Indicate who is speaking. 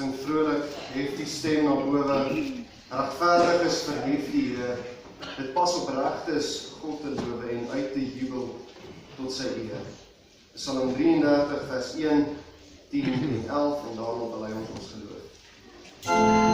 Speaker 1: Sing vrolik, hef die stem na bowe, regverdig is verhef die Here, dit pas op regtes God te loof en uit te jubel tot sy eer. Psalm 33 vers 1, 10 en 11 en daarom wil hy ons geloof.